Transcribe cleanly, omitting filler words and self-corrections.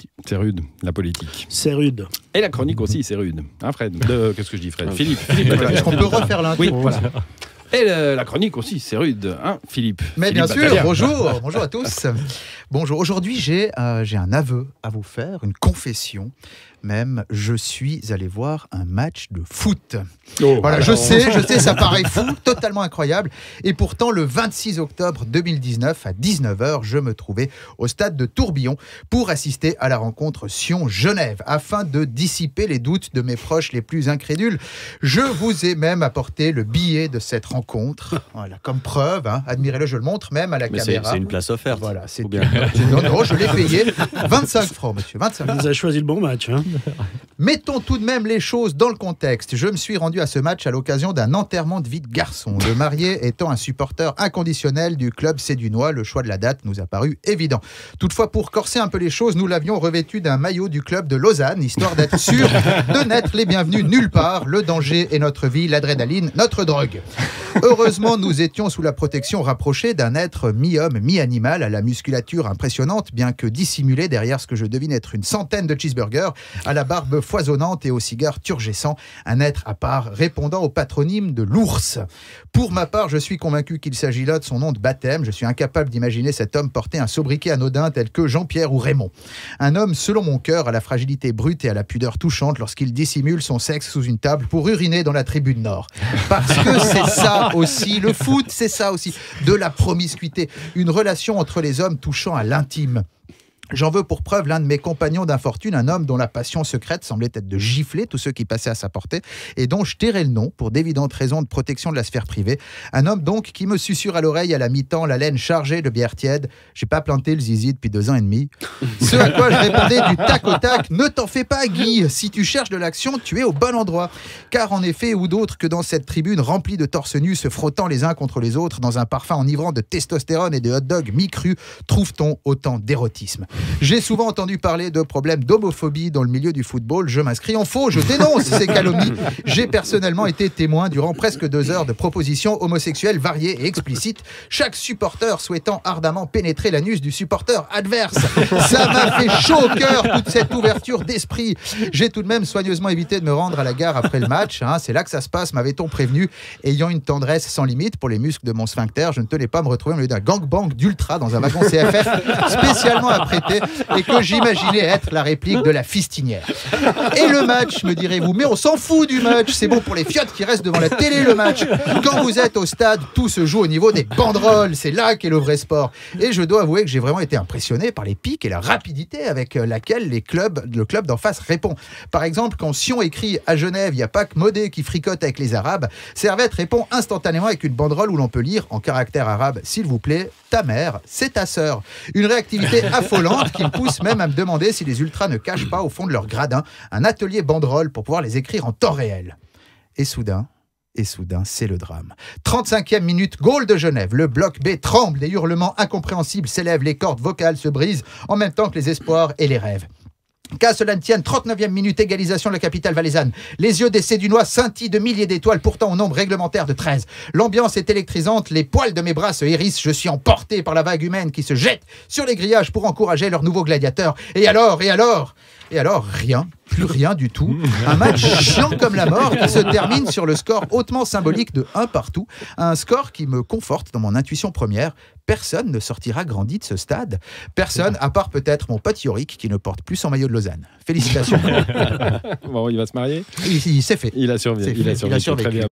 politique. C'est rude, la politique. C'est rude. Et la chronique aussi, c'est rude. Hein, Fred? Qu'est-ce que je dis, Fred? Philippe. Est-ce qu'on peut refaire l'intro? Oui, voilà. Et la chronique aussi, c'est rude, hein, Philippe? Mais Philippe bien sûr, Battaglia. bonjour à tous. Bonjour, aujourd'hui j'ai un aveu à vous faire, une confession. Même, je suis allé voir un match de foot. Oh, voilà, alors. je sais, ça paraît fou, totalement incroyable. Et pourtant, le 26 octobre 2019, à 19h, je me trouvais au stade de Tourbillon pour assister à la rencontre Sion-Genève. Afin de dissiper les doutes de mes proches les plus incrédules, je vous ai même apporté le billet de cette rencontre. Voilà, comme preuve, hein, admirez-le, je le montre même à la caméra. C'est une place offerte. Voilà, c'est Ou bien... non, je l'ai payé 25 francs, monsieur, 25 francs. Vous avez choisi le bon match. Hein. Mettons tout de même les choses dans le contexte. Je me suis rendu à ce match à l'occasion d'un enterrement de vie de garçon. Le marié étant un supporter inconditionnel du club sédunois, le choix de la date nous a paru évident. Toutefois, pour corser un peu les choses, nous l'avions revêtu d'un maillot du club de Lausanne, histoire d'être sûr de n'être les bienvenus nulle part. Le danger est notre vie, l'adrénaline, notre drogue. Heureusement, nous étions sous la protection rapprochée d'un être mi-homme, mi-animal, à la musculature impressionnante, bien que dissimulé derrière ce que je devine être une centaine de cheeseburgers, à la barbe foisonnante et au cigare turgescent, un être à part répondant au patronyme de l'ours. Pour ma part, je suis convaincu qu'il s'agit là de son nom de baptême. Je suis incapable d'imaginer cet homme porter un sobriquet anodin tel que Jean-Pierre ou Raymond. Un homme, selon mon cœur, à la fragilité brute et à la pudeur touchante lorsqu'il dissimule son sexe sous une table pour uriner dans la tribune nord. Parce que c'est ça aussi, le foot, c'est ça aussi, de la promiscuité, une relation entre les hommes touchant à l'intime. J'en veux pour preuve l'un de mes compagnons d'infortune, un homme dont la passion secrète semblait être de gifler tous ceux qui passaient à sa portée et dont je tairai le nom pour d'évidentes raisons de protection de la sphère privée. Un homme donc qui me susurre à l'oreille à la mi-temps la laine chargée de bière tiède. J'ai pas planté le zizi depuis 2 ans et demi. Ce à quoi je répondais du tac au tac: ne t'en fais pas, Guy, si tu cherches de l'action, tu es au bon endroit. Car en effet, où d'autre que dans cette tribune remplie de torse nus se frottant les uns contre les autres dans un parfum enivrant de testostérone et de hot-dog mi-cru, trouve-t-on autant d'érotisme? J'ai souvent entendu parler de problèmes d'homophobie dans le milieu du football. Je m'inscris en faux, je dénonce ces calomnies. J'ai personnellement été témoin durant presque 2 heures de propositions homosexuelles variées et explicites, chaque supporter souhaitant ardemment pénétrer l'anus du supporter adverse. Ça m'a fait chaud au cœur, toute cette ouverture d'esprit. J'ai tout de même soigneusement évité de me rendre à la gare après le match. Hein, c'est là que ça se passe, m'avait-on prévenu. Ayant une tendresse sans limite pour les muscles de mon sphincter, je ne tenais pas à me retrouver au milieu d'un gangbang d'ultra dans un wagon CFF spécialement apprêté et que j'imaginais être la réplique de la fistinière. Et le match, me direz-vous, mais on s'en fout du match, c'est bon pour les fiottes qui restent devant la télé, le match. Quand vous êtes au stade, tout se joue au niveau des banderoles, c'est là qu'est le vrai sport. Et je dois avouer que j'ai vraiment été impressionné par les pics et la rapidité avec laquelle le club d'en face répond. Par exemple, quand Sion écrit à Genève, il n'y a pas que Modé qui fricote avec les Arabes, Servette répond instantanément avec une banderole où l'on peut lire en caractère arabe: s'il vous plaît, ta mère, c'est ta sœur. Une réactivité affolante qui me pousse même à me demander si les ultras ne cachent pas au fond de leur gradin un atelier banderole pour pouvoir les écrire en temps réel. Et soudain, c'est le drame. 35e minute, goal de Genève. Le bloc B tremble, des hurlements incompréhensibles s'élèvent, les cordes vocales se brisent en même temps que les espoirs et les rêves. Qu'à cela ne tienne, 39e minute, égalisation de la capitale valaisanne. Les yeux des Sédunois scintillent de milliers d'étoiles, pourtant au nombre réglementaire de 13. L'ambiance est électrisante, les poils de mes bras se hérissent, je suis emporté par la vague humaine qui se jette sur les grillages pour encourager leurs nouveaux gladiateurs. Et alors, rien. Plus rien du tout. Un match chiant comme la mort qui se termine sur le score hautement symbolique de 1 partout. Un score qui me conforte dans mon intuition première. Personne ne sortira grandi de ce stade. Personne, à part peut-être mon pote Yorick qui ne porte plus son maillot de Lausanne. Félicitations. Bon, il va se marier? Il s'est fait. Il a survécu. Très bien.